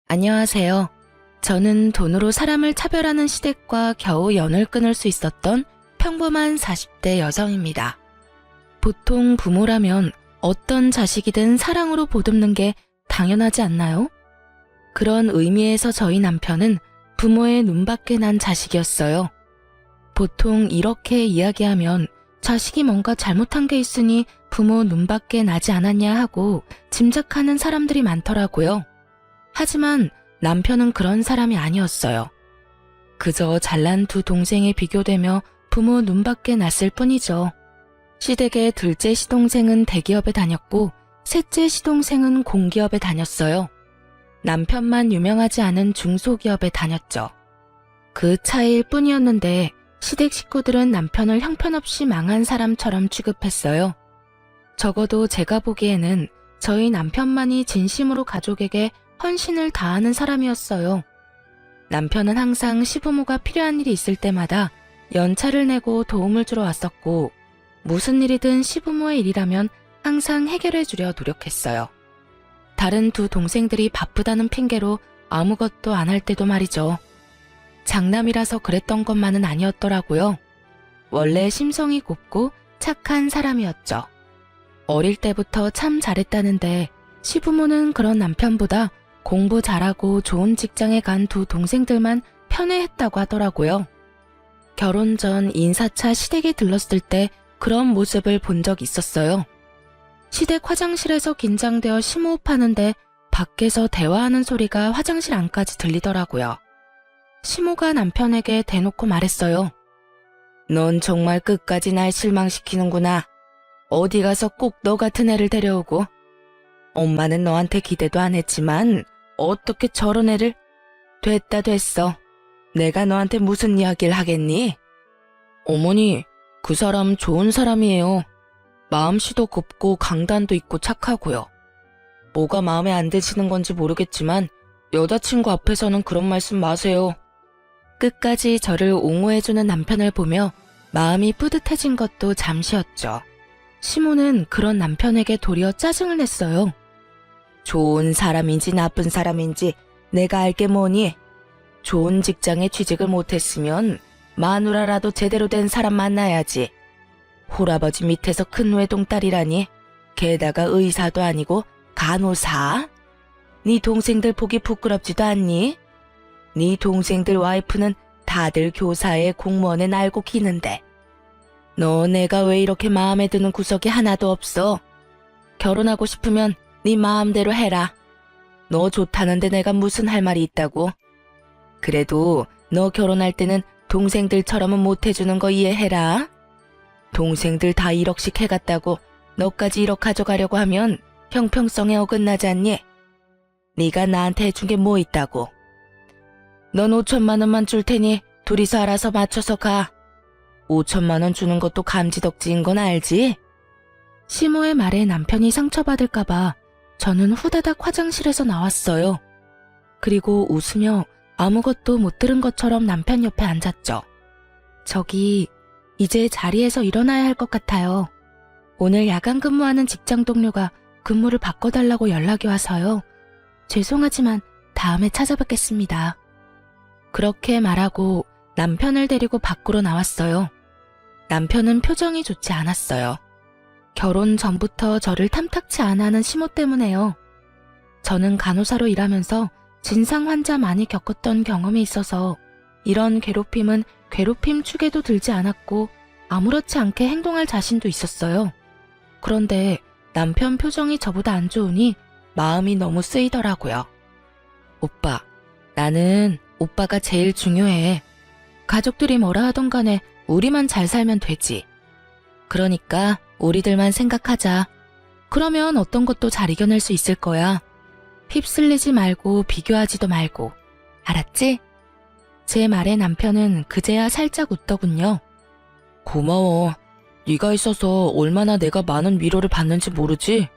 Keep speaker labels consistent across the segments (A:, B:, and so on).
A: 안녕하세요. 저는 돈으로 사람을 차별하는 시댁과 겨우 연을 끊을 수 있었던 평범한 40대 여성입니다. 보통 부모라면 어떤 자식이든 사랑으로 보듬는 게 당연하지 않나요? 그런 의미에서 저희 남편은 부모의 눈밖에 난 자식이었어요. 보통 이렇게 이야기하면 자식이 뭔가 잘못한 게 있으니 부모 눈밖에 나지 않았냐 하고 짐작하는 사람들이 많더라고요. 하지만 남편은 그런 사람이 아니었어요. 그저 잘난 두 동생에 비교되며 부모 눈밖에 났을 뿐이죠. 시댁의 둘째 시동생은 대기업에 다녔고 셋째 시동생은 공기업에 다녔어요. 남편만 유명하지 않은 중소기업에 다녔죠. 그 차이일 뿐이었는데 시댁 식구들은 남편을 형편없이 망한 사람처럼 취급했어요. 적어도 제가 보기에는 저희 남편만이 진심으로 가족에게 헌신을 다하는 사람이었어요. 남편은 항상 시부모가 필요한 일이 있을 때마다 연차를 내고 도움을 주러 왔었고 무슨 일이든 시부모의 일이라면 항상 해결해 주려 노력했어요. 다른 두 동생들이 바쁘다는 핑계로 아무것도 안 할 때도 말이죠. 장남이라서 그랬던 것만은 아니었더라고요. 원래 심성이 곱고 착한 사람이었죠. 어릴 때부터 참 잘했다는데 시부모는 그런 남편보다 공부 잘하고 좋은 직장에 간 두 동생들만 편애했다고 하더라고요. 결혼 전 인사차 시댁에 들렀을 때 그런 모습을 본 적 있었어요. 시댁 화장실에서 긴장되어 심호흡하는데 밖에서 대화하는 소리가 화장실 안까지 들리더라고요. 시모가 남편에게 대놓고 말했어요. 넌 정말 끝까지 날 실망시키는구나. 어디 가서 꼭 너 같은 애를 데려오고. 엄마는 너한테 기대도 안 했지만 어떻게 저런 애를. 됐어. 내가 너한테 무슨 이야기를 하겠니? 어머니, 그 사람 좋은 사람이에요. 마음씨도 곱고 강단도 있고 착하고요. 뭐가 마음에 안 드시는 건지 모르겠지만 여자친구 앞에서는 그런 말씀 마세요. 끝까지 저를 옹호해주는 남편을 보며 마음이 뿌듯해진 것도 잠시였죠. 시모는 그런 남편에게 도리어 짜증을 냈어요. 좋은 사람인지 나쁜 사람인지 내가 알게 뭐니? 좋은 직장에 취직을 못했으면 마누라라도 제대로 된 사람 만나야지. 홀아버지 밑에서 큰 외동딸이라니. 게다가 의사도 아니고 간호사? 네 동생들 보기 부끄럽지도 않니? 네 동생들 와이프는 다들 교사에 공무원에 날고 기는데 너 내가 왜 이렇게 마음에 드는 구석이 하나도 없어? 결혼하고 싶으면 네 마음대로 해라. 너 좋다는데 내가 무슨 할 말이 있다고. 그래도 너 결혼할 때는 동생들처럼은 못해주는 거 이해해라. 동생들 다 1억씩 해갔다고 너까지 1억 가져가려고 하면 형평성에 어긋나지 않니? 네가 나한테 해준 게 뭐 있다고. 넌 5천만 원만 줄 테니 둘이서 알아서 맞춰서 가. 5천만 원 주는 것도 감지덕지인 건 알지? 시모의 말에 남편이 상처받을까봐 저는 후다닥 화장실에서 나왔어요. 그리고 웃으며 아무것도 못 들은 것처럼 남편 옆에 앉았죠. 저기 이제 자리에서 일어나야 할 것 같아요. 오늘 야간 근무하는 직장 동료가 근무를 바꿔달라고 연락이 와서요. 죄송하지만 다음에 찾아뵙겠습니다. 그렇게 말하고 남편을 데리고 밖으로 나왔어요. 남편은 표정이 좋지 않았어요. 결혼 전부터 저를 탐탁치 않아 하는 시모 때문에요. 저는 간호사로 일하면서 진상 환자 많이 겪었던 경험이 있어서 이런 괴롭힘은 괴롭힘 축에도 들지 않았고 아무렇지 않게 행동할 자신도 있었어요. 그런데 남편 표정이 저보다 안 좋으니 마음이 너무 쓰이더라고요. 오빠, 나는 오빠가 제일 중요해. 가족들이 뭐라 하던 간에 우리만 잘 살면 되지. 그러니까 우리들만 생각하자. 그러면 어떤 것도 잘 이겨낼 수 있을 거야. 휩쓸리지 말고 비교하지도 말고. 알았지? 제 말에 남편은 그제야 살짝 웃더군요. 고마워. 네가 있어서 얼마나 내가 많은 위로를 받는지 모르지?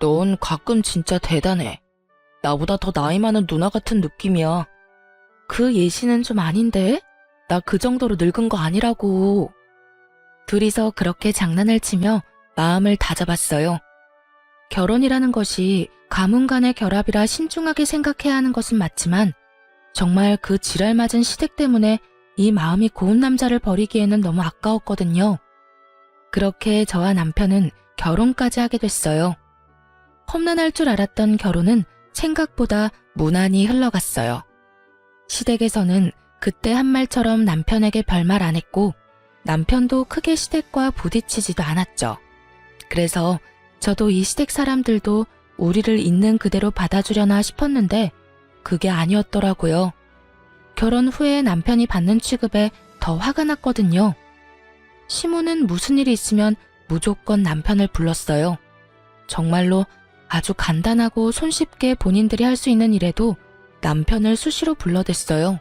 A: 넌 가끔 진짜 대단해. 나보다 더 나이 많은 누나 같은 느낌이야. 그 예시는 좀 아닌데? 나 그 정도로 늙은 거 아니라고. 둘이서 그렇게 장난을 치며 마음을 다잡았어요. 결혼이라는 것이 가문 간의 결합이라 신중하게 생각해야 하는 것은 맞지만 정말 그 지랄 맞은 시댁 때문에 이 마음이 고운 남자를 버리기에는 너무 아까웠거든요. 그렇게 저와 남편은 결혼까지 하게 됐어요. 험난할 줄 알았던 결혼은 생각보다 무난히 흘러갔어요. 시댁에서는 그때 한 말처럼 남편에게 별말 안 했고 남편도 크게 시댁과 부딪히지도 않았죠. 그래서 저도 이 시댁 사람들도 우리를 있는 그대로 받아주려나 싶었는데 그게 아니었더라고요. 결혼 후에 남편이 받는 취급에 더 화가 났거든요. 시모는 무슨 일이 있으면 무조건 남편을 불렀어요. 정말로 아주 간단하고 손쉽게 본인들이 할 수 있는 일에도 남편을 수시로 불러댔어요.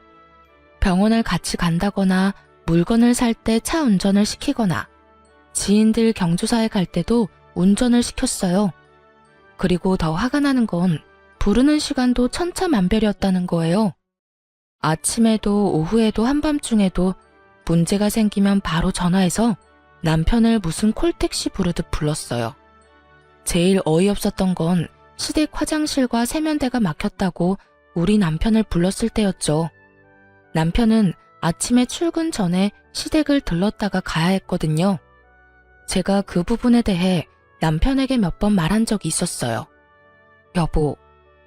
A: 병원을 같이 간다거나 물건을 살 때 차 운전을 시키거나 지인들 경조사에 갈 때도 운전을 시켰어요. 그리고 더 화가 나는 건 부르는 시간도 천차만별이었다는 거예요. 아침에도 오후에도 한밤중에도 문제가 생기면 바로 전화해서 남편을 무슨 콜택시 부르듯 불렀어요. 제일 어이없었던 건 시댁 화장실과 세면대가 막혔다고 우리 남편을 불렀을 때였죠. 남편은 아침에 출근 전에 시댁을 들렀다가 가야 했거든요. 제가 그 부분에 대해 남편에게 몇 번 말한 적이 있었어요. 여보,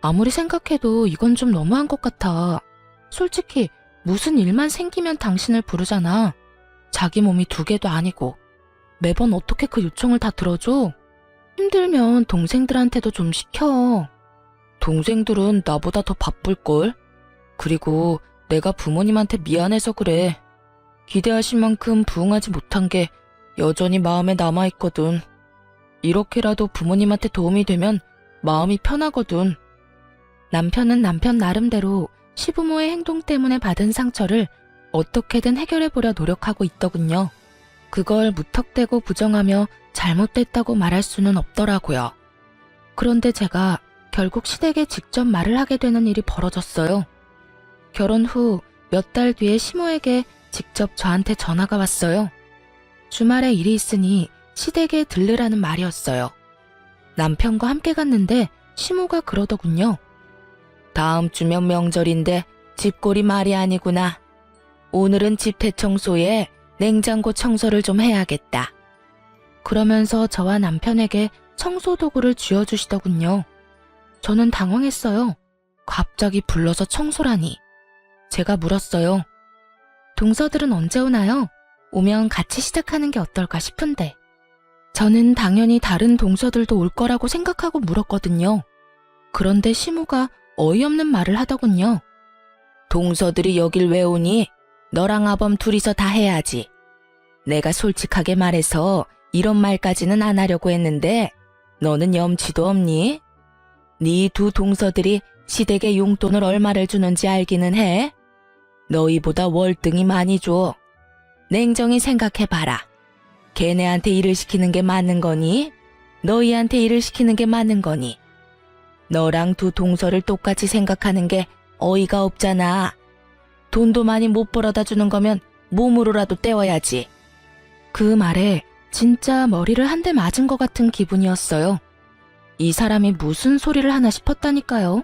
A: 아무리 생각해도 이건 좀 너무한 것 같아. 솔직히 무슨 일만 생기면 당신을 부르잖아. 자기 몸이 2개도 아니고 매번 어떻게 그 요청을 다 들어줘? 힘들면 동생들한테도 좀 시켜. 동생들은 나보다 더 바쁠걸? 그리고 내가 부모님한테 미안해서 그래. 기대하신 만큼 부응하지 못한 게 여전히 마음에 남아있거든. 이렇게라도 부모님한테 도움이 되면 마음이 편하거든. 남편은 남편 나름대로 시부모의 행동 때문에 받은 상처를 어떻게든 해결해보려 노력하고 있더군요. 그걸 무턱대고 부정하며 잘못됐다고 말할 수는 없더라고요. 그런데 제가 결국 시댁에 직접 말을 하게 되는 일이 벌어졌어요. 결혼 후 몇 달 뒤에 시모에게 직접 저한테 전화가 왔어요. 주말에 일이 있으니 시댁에 들르라는 말이었어요. 남편과 함께 갔는데 시모가 그러더군요. 다음 주면 명절인데 집골이 말이 아니구나. 오늘은 집 대청소에 냉장고 청소를 좀 해야겠다. 그러면서 저와 남편에게 청소 도구를 쥐어주시더군요. 저는 당황했어요. 갑자기 불러서 청소라니. 제가 물었어요. 동서들은 언제 오나요? 오면 같이 시작하는 게 어떨까 싶은데. 저는 당연히 다른 동서들도 올 거라고 생각하고 물었거든요. 그런데 시모가 어이없는 말을 하더군요. 동서들이 여길 왜 오니? 너랑 아범 둘이서 다 해야지. 내가 솔직하게 말해서 이런 말까지는 안 하려고 했는데 너는 염치도 없니? 네 2 동서들이 시댁에 용돈을 얼마를 주는지 알기는 해? 너희보다 월등히 많이 줘. 냉정히 생각해봐라. 걔네한테 일을 시키는 게 맞는 거니? 너희한테 일을 시키는 게 맞는 거니? 너랑 2 동서를 똑같이 생각하는 게 어이가 없잖아. 돈도 많이 못 벌어다 주는 거면 몸으로라도 때워야지. 그 말에 진짜 머리를 한 대 맞은 것 같은 기분이었어요. 이 사람이 무슨 소리를 하나 싶었다니까요.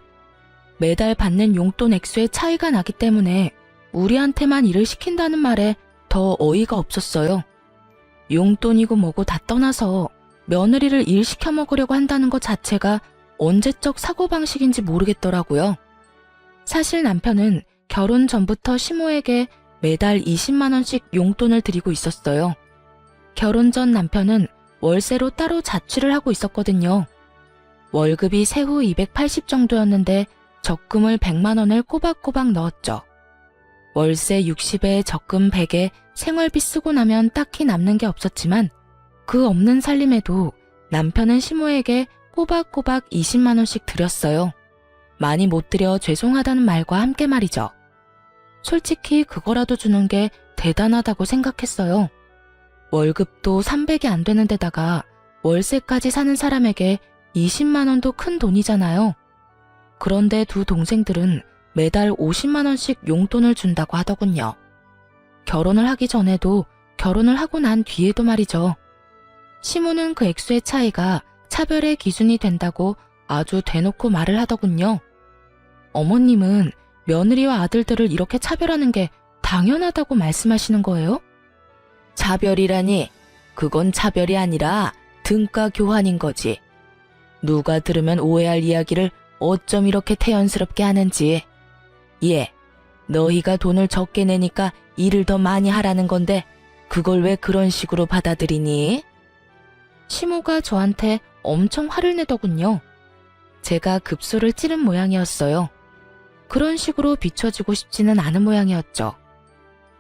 A: 매달 받는 용돈 액수의 차이가 나기 때문에 우리한테만 일을 시킨다는 말에 더 어이가 없었어요. 용돈이고 뭐고 다 떠나서 며느리를 일 시켜 먹으려고 한다는 것 자체가 언제적 사고방식인지 모르겠더라고요. 사실 남편은 결혼 전부터 시모에게 매달 20만 원씩 용돈을 드리고 있었어요. 결혼 전 남편은 월세로 따로 자취를 하고 있었거든요. 월급이 세후 280 정도였는데 적금을 100만 원을 꼬박꼬박 넣었죠. 월세 60에 적금 100에 생활비 쓰고 나면 딱히 남는 게 없었지만 그 없는 살림에도 남편은 시모에게 꼬박꼬박 20만 원씩 드렸어요. 많이 못 드려 죄송하다는 말과 함께 말이죠. 솔직히 그거라도 주는 게 대단하다고 생각했어요. 월급도 300이 안 되는 데다가 월세까지 사는 사람에게 20만 원도 큰 돈이잖아요. 그런데 2 동생들은 매달 50만 원씩 용돈을 준다고 하더군요. 결혼을 하기 전에도 결혼을 하고 난 뒤에도 말이죠. 시모는 그 액수의 차이가 차별의 기준이 된다고 아주 대놓고 말을 하더군요. 어머님은 며느리와 아들들을 이렇게 차별하는 게 당연하다고 말씀하시는 거예요? 차별이라니, 그건 차별이 아니라 등가 교환인 거지. 누가 들으면 오해할 이야기를 어쩜 이렇게 태연스럽게 하는지. 예, 너희가 돈을 적게 내니까 일을 더 많이 하라는 건데 그걸 왜 그런 식으로 받아들이니? 시모가 저한테 엄청 화를 내더군요. 제가 급소를 찌른 모양이었어요. 그런 식으로 비춰지고 싶지는 않은 모양이었죠.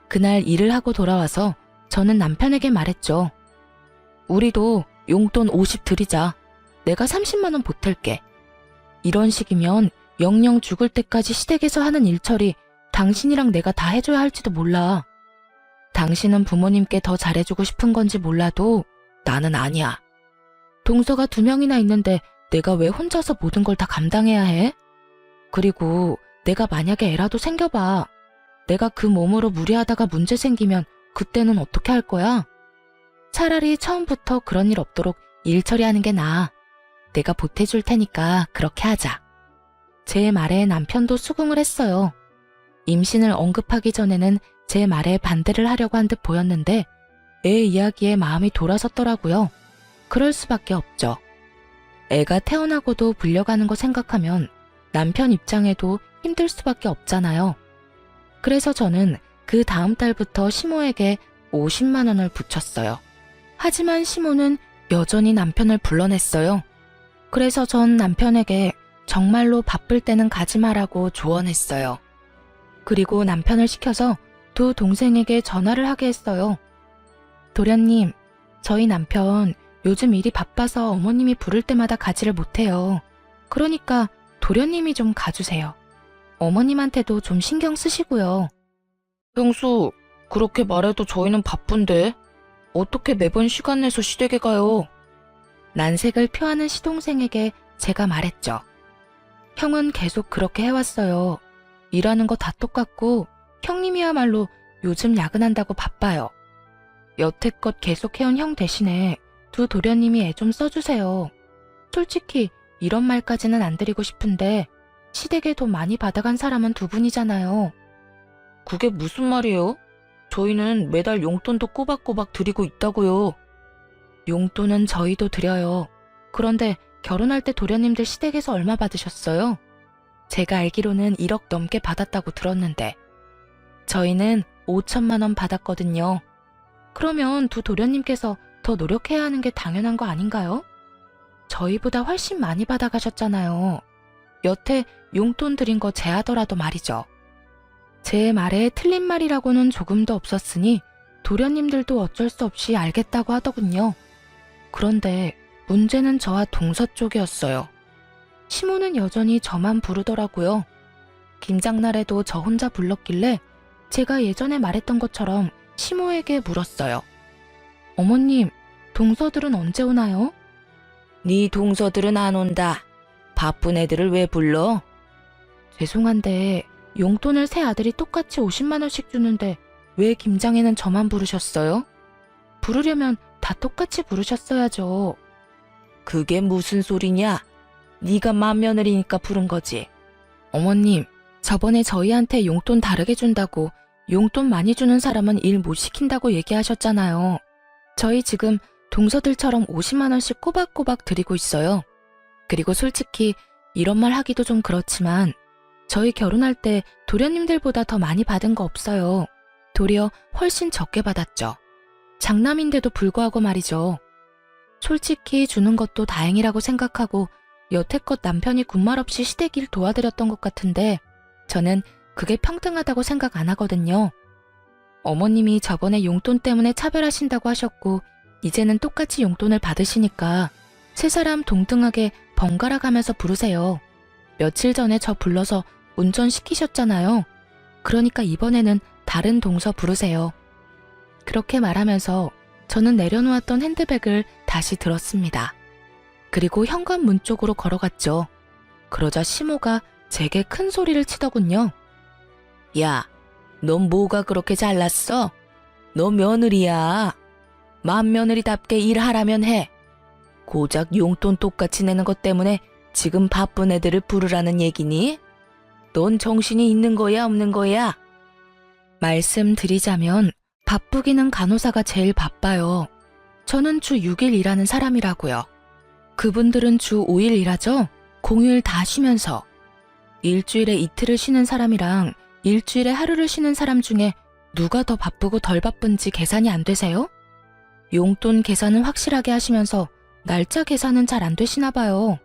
A: 그날 일을 하고 돌아와서 저는 남편에게 말했죠. 우리도 용돈 50 드리자. 내가 30만 원 보탤게. 이런 식이면 영영 죽을 때까지 시댁에서 하는 일처리 당신이랑 내가 다 해줘야 할지도 몰라. 당신은 부모님께 더 잘해주고 싶은 건지 몰라도 나는 아니야. 동서가 2명이나 있는데 내가 왜 혼자서 모든 걸 다 감당해야 해? 그리고 내가 만약에 애라도 생겨봐. 내가 그 몸으로 무리하다가 문제 생기면 그때는 어떻게 할 거야? 차라리 처음부터 그런 일 없도록 일 처리하는 게 나아. 내가 보태줄 테니까 그렇게 하자. 제 말에 남편도 수긍을 했어요. 임신을 언급하기 전에는 제 말에 반대를 하려고 한 듯 보였는데 애 이야기에 마음이 돌아섰더라고요. 그럴 수밖에 없죠. 애가 태어나고도 불려가는 거 생각하면 남편 입장에도 힘들 수밖에 없잖아요. 그래서 저는 그 다음 달부터 시모에게 50만 원을 붙였어요. 하지만 시모는 여전히 남편을 불러냈어요. 그래서 전 남편에게 정말로 바쁠 때는 가지 마라고 조언했어요. 그리고 남편을 시켜서 2 동생에게 전화를 하게 했어요. 도련님, 저희 남편 요즘 일이 바빠서 어머님이 부를 때마다 가지를 못해요. 그러니까 도련님이 좀 가주세요. 어머님한테도 좀 신경 쓰시고요. 형수, 그렇게 말해도 저희는 바쁜데 어떻게 매번 시간 내서 시댁에 가요? 난색을 표하는 시동생에게 제가 말했죠. 형은 계속 그렇게 해왔어요. 일하는 거 다 똑같고 형님이야말로 요즘 야근한다고 바빠요. 여태껏 계속 해온 형 대신에 2 도련님이 애 좀 써주세요. 솔직히 이런 말까지는 안 드리고 싶은데 시댁에 돈 많이 받아간 사람은 2분이잖아요. 그게 무슨 말이에요? 저희는 매달 용돈도 꼬박꼬박 드리고 있다고요. 용돈은 저희도 드려요. 그런데 결혼할 때 도련님들 시댁에서 얼마 받으셨어요? 제가 알기로는 1억 넘게 받았다고 들었는데 저희는 5천만 원 받았거든요. 그러면 2 도련님께서 더 노력해야 하는 게 당연한 거 아닌가요? 저희보다 훨씬 많이 받아가셨잖아요. 여태 용돈 드린 거 제하더라도 말이죠. 제 말에 틀린 말이라고는 조금도 없었으니 도련님들도 어쩔 수 없이 알겠다고 하더군요. 그런데 문제는 저와 동서 쪽이었어요. 시모는 여전히 저만 부르더라고요. 김장날에도 저 혼자 불렀길래 제가 예전에 말했던 것처럼 시모에게 물었어요. 어머님, 동서들은 언제 오나요? 네 동서들은 안 온다. 바쁜 애들을 왜 불러? 죄송한데 용돈을 세 아들이 똑같이 50만 원씩 주는데 왜 김장에는 저만 부르셨어요? 부르려면 다 똑같이 부르셨어야죠. 그게 무슨 소리냐? 네가 맏며느리니까 부른 거지. 어머님, 저번에 저희한테 용돈 다르게 준다고 용돈 많이 주는 사람은 일 못 시킨다고 얘기하셨잖아요. 저희 지금 동서들처럼 50만 원씩 꼬박꼬박 드리고 있어요. 그리고 솔직히 이런 말 하기도 좀 그렇지만 저희 결혼할 때 도련님들보다 더 많이 받은 거 없어요. 도리어 훨씬 적게 받았죠. 장남인데도 불구하고 말이죠. 솔직히 주는 것도 다행이라고 생각하고 여태껏 남편이 군말 없이 시댁 일 도와드렸던 것 같은데 저는 그게 평등하다고 생각 안 하거든요. 어머님이 저번에 용돈 때문에 차별하신다고 하셨고 이제는 똑같이 용돈을 받으시니까 세 사람 동등하게 번갈아 가면서 부르세요. 며칠 전에 저 불러서 운전시키셨잖아요. 그러니까 이번에는 다른 동서 부르세요. 그렇게 말하면서 저는 내려놓았던 핸드백을 다시 들었습니다. 그리고 현관문 쪽으로 걸어갔죠. 그러자 시모가 제게 큰 소리를 치더군요. 야, 넌 뭐가 그렇게 잘났어? 너 며느리야. 맏며느리답게 일하라면 해. 고작 용돈 똑같이 내는 것 때문에 지금 바쁜 애들을 부르라는 얘기니? 넌 정신이 있는 거야, 없는 거야? 말씀드리자면 바쁘기는 간호사가 제일 바빠요. 저는 주 6일 일하는 사람이라고요. 그분들은 주 5일 일하죠? 공휴일 다 쉬면서. 일주일에 이틀을 쉬는 사람이랑 일주일에 하루를 쉬는 사람 중에 누가 더 바쁘고 덜 바쁜지 계산이 안 되세요? 용돈 계산은 확실하게 하시면서 날짜 계산은 잘 안 되시나 봐요.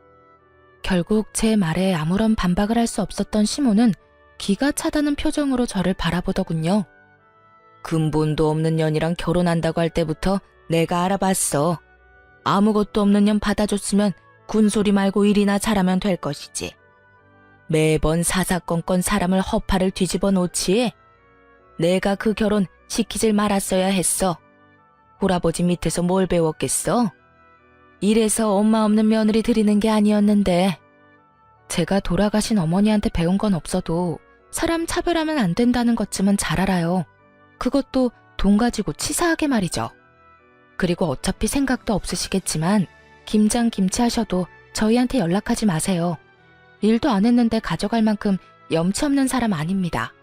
A: 결국 제 말에 아무런 반박을 할 수 없었던 시모는 기가 차다는 표정으로 저를 바라보더군요. 근본도 없는 년이랑 결혼한다고 할 때부터 내가 알아봤어. 아무것도 없는 년 받아줬으면 군소리 말고 일이나 잘하면 될 것이지. 매번 사사건건 사람을 허파를 뒤집어 놓지. 내가 그 결혼 시키질 말았어야 했어. 할아버지 밑에서 뭘 배웠겠어? 이래서 엄마 없는 며느리 들이는 게 아니었는데. 제가 돌아가신 어머니한테 배운 건 없어도 사람 차별하면 안 된다는 것쯤은 잘 알아요. 그것도 돈 가지고 치사하게 말이죠. 그리고 어차피 생각도 없으시겠지만 김장 김치 하셔도 저희한테 연락하지 마세요. 일도 안 했는데 가져갈 만큼 염치 없는 사람 아닙니다.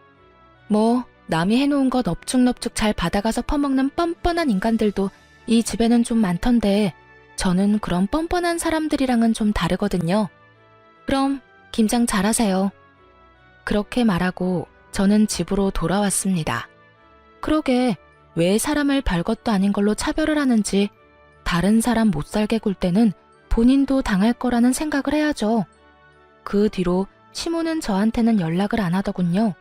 A: 뭐 남이 해놓은 것 넙죽넙죽 잘 받아가서 퍼먹는 뻔뻔한 인간들도 이 집에는 좀 많던데 저는 그런 뻔뻔한 사람들이랑은 좀 다르거든요. 그럼 김장 잘하세요. 그렇게 말하고 저는 집으로 돌아왔습니다. 그러게 왜 사람을 별것도 아닌 걸로 차별을 하는지 다른 사람 못 살게 굴 때는 본인도 당할 거라는 생각을 해야죠. 그 뒤로 시모는 저한테는 연락을 안 하더군요.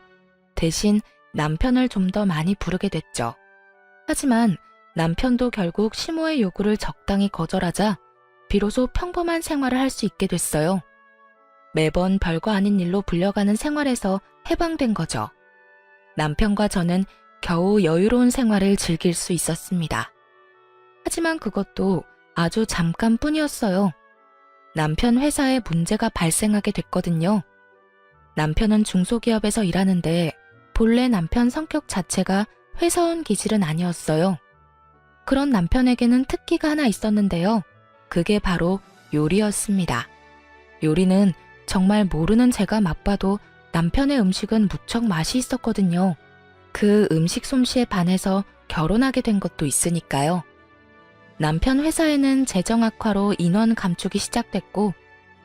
A: 대신 남편을 좀 더 많이 부르게 됐죠. 하지만 남편도 결국 시모의 요구를 적당히 거절하자 비로소 평범한 생활을 할 수 있게 됐어요. 매번 별거 아닌 일로 불려가는 생활에서 해방된 거죠. 남편과 저는 겨우 여유로운 생활을 즐길 수 있었습니다. 하지만 그것도 아주 잠깐뿐이었어요. 남편 회사에 문제가 발생하게 됐거든요. 남편은 중소기업에서 일하는데 본래 남편 성격 자체가 회사원 기질은 아니었어요. 그런 남편에게는 특기가 하나 있었는데요. 그게 바로 요리였습니다. 요리는 정말 모르는 제가 맛봐도 남편의 음식은 무척 맛이 있었거든요. 그 음식 솜씨에 반해서 결혼하게 된 것도 있으니까요. 남편 회사에는 재정 악화로 인원 감축이 시작됐고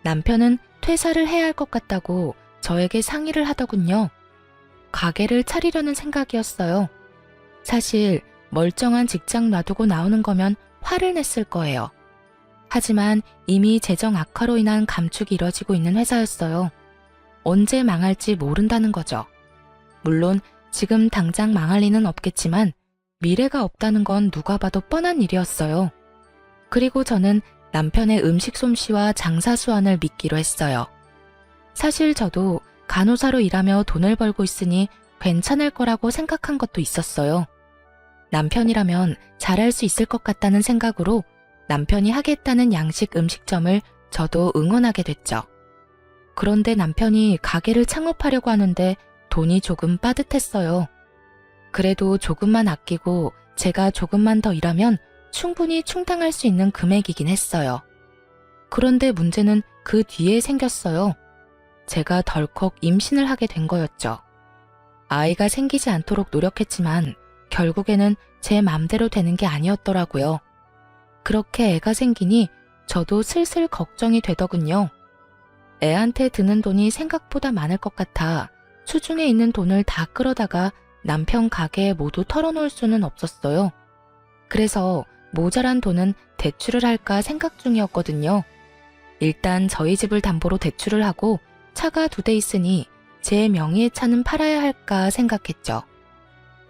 A: 남편은 퇴사를 해야 할 것 같다고 저에게 상의를 하더군요. 가게를 차리려는 생각이었어요. 사실 멀쩡한 직장 놔두고 나오는 거면 화를 냈을 거예요. 하지만 이미 재정 악화로 인한 감축이 이뤄지고 있는 회사였어요. 언제 망할지 모른다는 거죠. 물론 지금 당장 망할 리는 없겠지만 미래가 없다는 건 누가 봐도 뻔한 일이었어요. 그리고 저는 남편의 음식 솜씨와 장사 수완을 믿기로 했어요. 사실 저도 간호사로 일하며 돈을 벌고 있으니 괜찮을 거라고 생각한 것도 있었어요. 남편이라면 잘할 수 있을 것 같다는 생각으로 남편이 하겠다는 양식 음식점을 저도 응원하게 됐죠. 그런데 남편이 가게를 창업하려고 하는데 돈이 조금 빠듯했어요. 그래도 조금만 아끼고 제가 조금만 더 일하면 충분히 충당할 수 있는 금액이긴 했어요. 그런데 문제는 그 뒤에 생겼어요. 제가 덜컥 임신을 하게 된 거였죠. 아이가 생기지 않도록 노력했지만 결국에는 제 맘대로 되는 게 아니었더라고요. 그렇게 애가 생기니 저도 슬슬 걱정이 되더군요. 애한테 드는 돈이 생각보다 많을 것 같아 수중에 있는 돈을 다 끌어다가 남편 가게에 모두 털어놓을 수는 없었어요. 그래서 모자란 돈은 대출을 할까 생각 중이었거든요. 일단 저희 집을 담보로 대출을 하고 차가 2대 있으니 제 명의의 차는 팔아야 할까 생각했죠.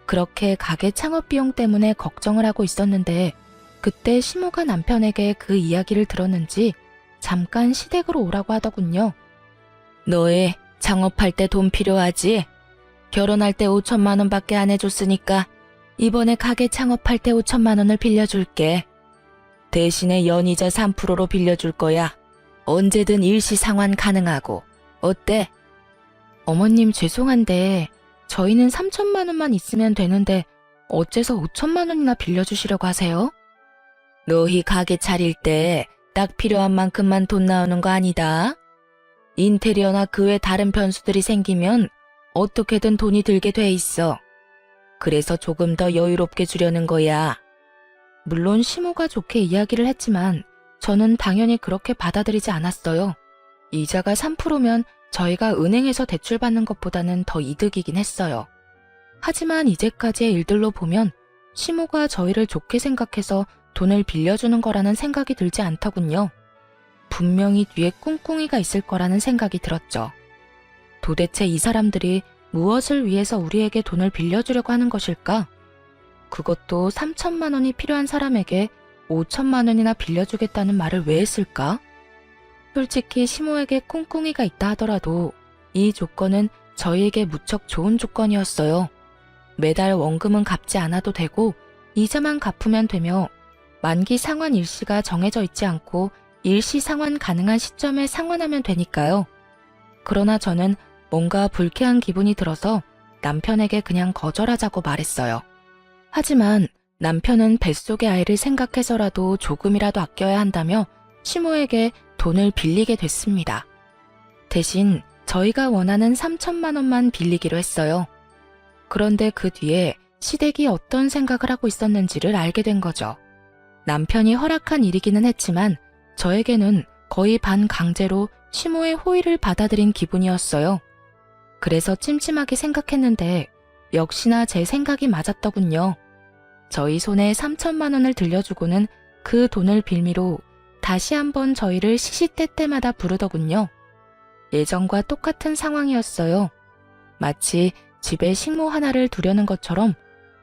A: 그렇게 가게 창업 비용 때문에 걱정을 하고 있었는데 그때 시모가 남편에게 그 이야기를 들었는지 잠깐 시댁으로 오라고 하더군요. 너애 창업할 때 돈 필요하지? 결혼할 때 5천만 원밖에 안 해줬으니까 이번에 가게 창업할 때 5천만 원을 빌려줄게. 대신에 연이자 3%로 빌려줄 거야. 언제든 일시 상환 가능하고. 어때? 어머님 죄송한데 저희는 3천만 원만 있으면 되는데 어째서 5천만 원이나 빌려주시려고 하세요? 너희 가게 차릴 때 딱 필요한 만큼만 돈 나오는 거 아니다. 인테리어나 그 외 다른 변수들이 생기면 어떻게든 돈이 들게 돼 있어. 그래서 조금 더 여유롭게 주려는 거야. 물론 시모가 좋게 이야기를 했지만 저는 당연히 그렇게 받아들이지 않았어요. 이자가 3%면 저희가 은행에서 대출받는 것보다는 더 이득이긴 했어요. 하지만 이제까지의 일들로 보면 시모가 저희를 좋게 생각해서 돈을 빌려주는 거라는 생각이 들지 않더군요. 분명히 뒤에 꿍꿍이가 있을 거라는 생각이 들었죠. 도대체 이 사람들이 무엇을 위해서 우리에게 돈을 빌려주려고 하는 것일까? 그것도 3천만 원이 필요한 사람에게 5천만 원이나 빌려주겠다는 말을 왜 했을까? 솔직히 시모에게 꿍꿍이가 있다 하더라도 이 조건은 저희에게 무척 좋은 조건이었어요. 매달 원금은 갚지 않아도 되고 이자만 갚으면 되며 만기 상환 일시가 정해져 있지 않고 일시 상환 가능한 시점에 상환하면 되니까요. 그러나 저는 뭔가 불쾌한 기분이 들어서 남편에게 그냥 거절하자고 말했어요. 하지만 남편은 뱃속의 아이를 생각해서라도 조금이라도 아껴야 한다며 시모에게 돈을 빌리게 됐습니다. 대신 저희가 원하는 3천만 원만 빌리기로 했어요. 그런데 그 뒤에 시댁이 어떤 생각을 하고 있었는지를 알게 된 거죠. 남편이 허락한 일이기는 했지만 저에게는 거의 반강제로 시모의 호의를 받아들인 기분이었어요. 그래서 찜찜하게 생각했는데 역시나 제 생각이 맞았더군요. 저희 손에 3천만 원을 들려주고는 그 돈을 빌미로 다시 한번 저희를 시시때때마다 부르더군요. 예전과 똑같은 상황이었어요. 마치 집에 식모 하나를 두려는 것처럼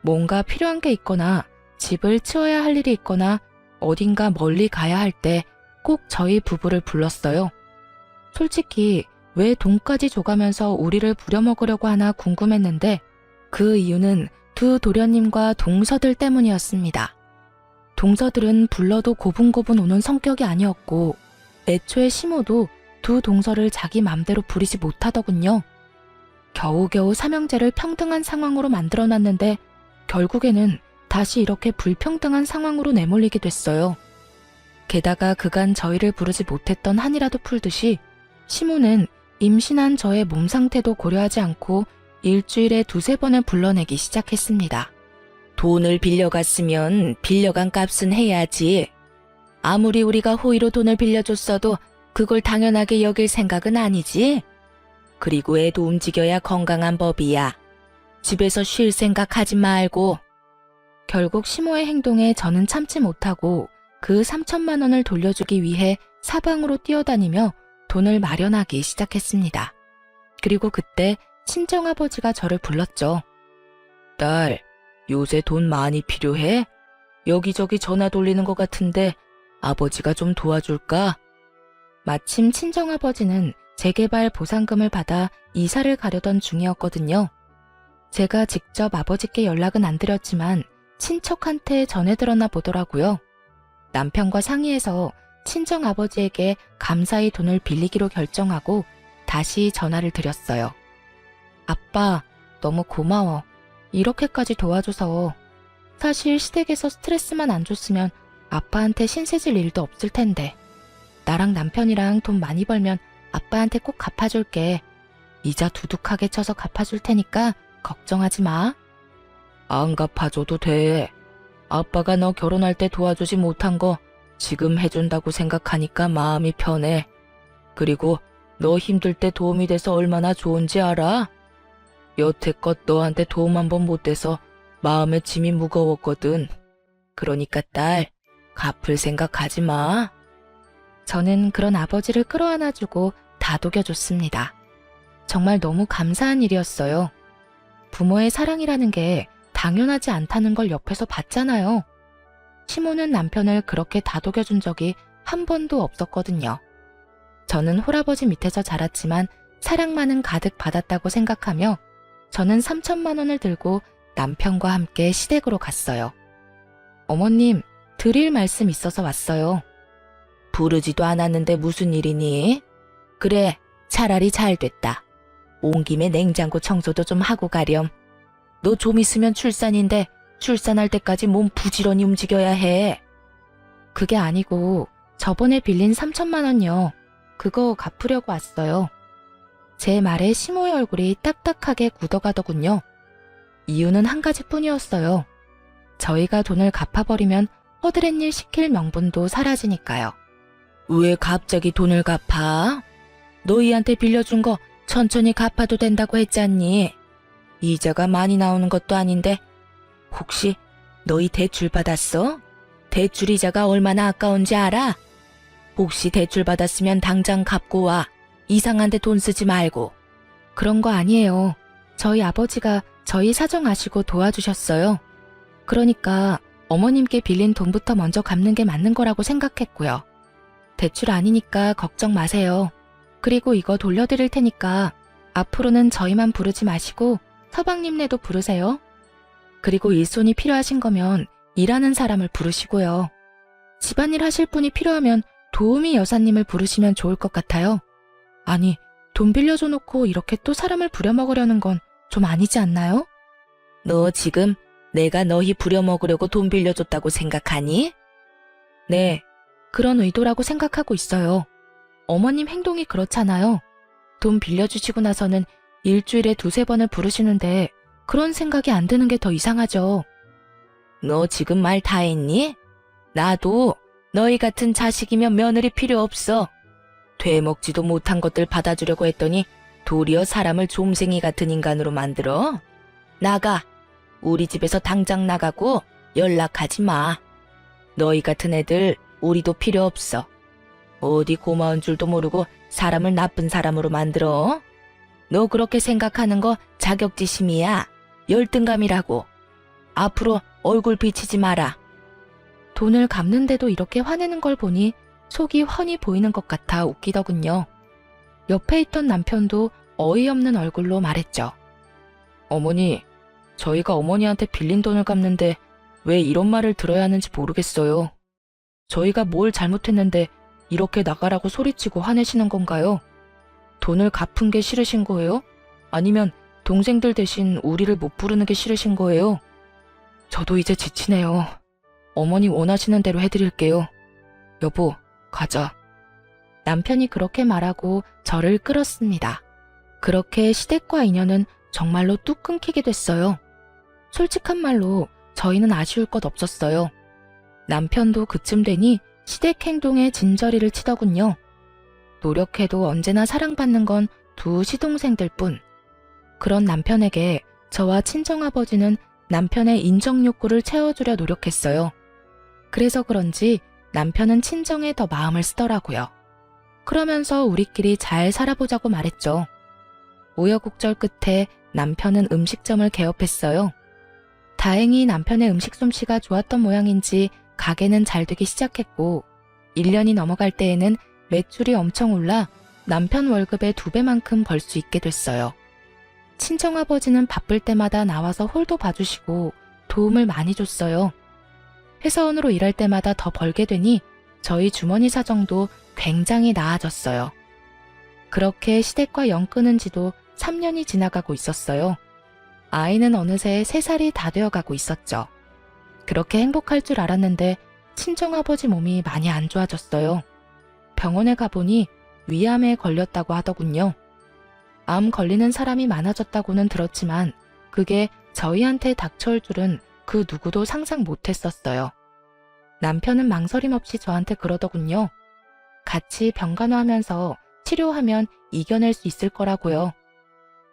A: 뭔가 필요한 게 있거나 집을 치워야 할 일이 있거나 어딘가 멀리 가야 할 때 꼭 저희 부부를 불렀어요. 솔직히 왜 돈까지 줘가면서 우리를 부려먹으려고 하나 궁금했는데 그 이유는 두 도련님과 동서들 때문이었습니다. 동서들은 불러도 고분고분 오는 성격이 아니었고 애초에 시모도 두 동서를 자기 맘대로 부리지 못하더군요. 겨우겨우 삼형제를 평등한 상황으로 만들어놨는데 결국에는 다시 이렇게 불평등한 상황으로 내몰리게 됐어요. 게다가 그간 저희를 부르지 못했던 한이라도 풀듯이 시모는 임신한 저의 몸 상태도 고려하지 않고 일주일에 2-3번을 불러내기 시작했습니다. 돈을 빌려갔으면 빌려간 값은 해야지. 아무리 우리가 호의로 돈을 빌려줬어도 그걸 당연하게 여길 생각은 아니지. 그리고 애도 움직여야 건강한 법이야. 집에서 쉴 생각하지 말고. 결국 시모의 행동에 저는 참지 못하고 그 3천만 원을 돌려주기 위해 사방으로 뛰어다니며 돈을 마련하기 시작했습니다. 그리고 그때 친정아버지가 저를 불렀죠. 딸, 요새 돈 많이 필요해? 여기저기 전화 돌리는 것 같은데 아버지가 좀 도와줄까? 마침 친정아버지는 재개발 보상금을 받아 이사를 가려던 중이었거든요. 제가 직접 아버지께 연락은 안 드렸지만 친척한테 전해들었나 보더라고요. 남편과 상의해서 친정아버지에게 감사히 돈을 빌리기로 결정하고 다시 전화를 드렸어요. 아빠, 너무 고마워. 이렇게까지 도와줘서. 사실 시댁에서 스트레스만 안 줬으면 아빠한테 신세질 일도 없을 텐데. 나랑 남편이랑 돈 많이 벌면 아빠한테 꼭 갚아줄게. 이자 두둑하게 쳐서 갚아줄 테니까 걱정하지 마. 안 갚아줘도 돼. 아빠가 너 결혼할 때 도와주지 못한 거 지금 해준다고 생각하니까 마음이 편해. 그리고 너 힘들 때 도움이 돼서 얼마나 좋은지 알아? 여태껏 너한테 도움 한 번 못 돼서 마음에 짐이 무거웠거든. 그러니까 딸, 갚을 생각하지 마. 저는 그런 아버지를 끌어안아주고 다독여줬습니다. 정말 너무 감사한 일이었어요. 부모의 사랑이라는 게 당연하지 않다는 걸 옆에서 봤잖아요. 시모는 남편을 그렇게 다독여준 적이 한 번도 없었거든요. 저는 홀아버지 밑에서 자랐지만 사랑만은 가득 받았다고 생각하며 저는 3천만 원을 들고 남편과 함께 시댁으로 갔어요. 어머님, 드릴 말씀 있어서 왔어요. 부르지도 않았는데 무슨 일이니? 그래, 차라리 잘 됐다. 온 김에 냉장고 청소도 좀 하고 가렴. 너 좀 있으면 출산인데 출산할 때까지 몸 부지런히 움직여야 해. 그게 아니고 저번에 빌린 3천만 원요. 그거 갚으려고 왔어요. 제 말에 시모의 얼굴이 딱딱하게 굳어가더군요. 이유는 한 가지뿐이었어요. 저희가 돈을 갚아버리면 허드렛 일 시킬 명분도 사라지니까요. 왜 갑자기 돈을 갚아? 너희한테 빌려준 거 천천히 갚아도 된다고 했잖니. 이자가 많이 나오는 것도 아닌데 혹시 너희 대출 받았어? 대출 이자가 얼마나 아까운지 알아? 혹시 대출 받았으면 당장 갚고 와. 이상한 데 돈 쓰지 말고. 그런 거 아니에요. 저희 아버지가 저희 사정 아시고 도와주셨어요. 그러니까 어머님께 빌린 돈부터 먼저 갚는 게 맞는 거라고 생각했고요. 대출 아니니까 걱정 마세요. 그리고 이거 돌려드릴 테니까 앞으로는 저희만 부르지 마시고 서방님네도 부르세요. 그리고 일손이 필요하신 거면 일하는 사람을 부르시고요. 집안일 하실 분이 필요하면 도우미 여사님을 부르시면 좋을 것 같아요. 아니, 돈 빌려줘 놓고 이렇게 또 사람을 부려먹으려는 건 좀 아니지 않나요? 너 지금 내가 너희 부려먹으려고 돈 빌려줬다고 생각하니? 네, 그런 의도라고 생각하고 있어요. 어머님 행동이 그렇잖아요. 돈 빌려주시고 나서는 일주일에 2-3번을 부르시는데 그런 생각이 안 드는 게 더 이상하죠. 너 지금 말 다 했니? 나도 너희 같은 자식이면 며느리 필요 없어. 되먹지도 못한 것들 받아주려고 했더니 도리어 사람을 좀생이 같은 인간으로 만들어? 나가. 우리 집에서 당장 나가고 연락하지 마. 너희 같은 애들 우리도 필요 없어. 어디 고마운 줄도 모르고 사람을 나쁜 사람으로 만들어? 너 그렇게 생각하는 거 자격지심이야. 열등감이라고. 앞으로 얼굴 비치지 마라. 돈을 갚는데도 이렇게 화내는 걸 보니 속이 훤히 보이는 것 같아 웃기더군요. 옆에 있던 남편도 어이없는 얼굴로 말했죠. 어머니, 저희가 어머니한테 빌린 돈을 갚는데 왜 이런 말을 들어야 하는지 모르겠어요. 저희가 뭘 잘못했는데 이렇게 나가라고 소리치고 화내시는 건가요? 돈을 갚은 게 싫으신 거예요? 아니면 동생들 대신 우리를 못 부르는 게 싫으신 거예요? 저도 이제 지치네요. 어머니 원하시는 대로 해드릴게요. 여보, 가자. 남편이 그렇게 말하고 저를 끌었습니다. 그렇게 시댁과 인연은 정말로 뚝 끊기게 됐어요. 솔직한 말로 저희는 아쉬울 것 없었어요. 남편도 그쯤 되니 시댁 행동에 진저리를 치더군요. 노력해도 언제나 사랑받는 건 두 시동생들 뿐. 그런 남편에게 저와 친정아버지는 남편의 인정 욕구를 채워주려 노력했어요. 그래서 그런지 남편은 친정에 더 마음을 쓰더라고요. 그러면서 우리끼리 잘 살아보자고 말했죠. 우여곡절 끝에 남편은 음식점을 개업했어요. 다행히 남편의 음식 솜씨가 좋았던 모양인지 가게는 잘 되기 시작했고 1년이 넘어갈 때에는 매출이 엄청 올라 남편 월급의 2배만큼 벌 수 있게 됐어요. 친정아버지는 바쁠 때마다 나와서 홀도 봐주시고 도움을 많이 줬어요. 회사원으로 일할 때마다 더 벌게 되니 저희 주머니 사정도 굉장히 나아졌어요. 그렇게 시댁과 연 끊은 지도 3년이 지나가고 있었어요. 아이는 어느새 3살이 다 되어가고 있었죠. 그렇게 행복할 줄 알았는데 친정아버지 몸이 많이 안 좋아졌어요. 병원에 가보니 위암에 걸렸다고 하더군요. 암 걸리는 사람이 많아졌다고는 들었지만 그게 저희한테 닥쳐올 줄은 그 누구도 상상 못했었어요. 남편은 망설임 없이 저한테 그러더군요. 같이 병간호하면서 치료하면 이겨낼 수 있을 거라고요.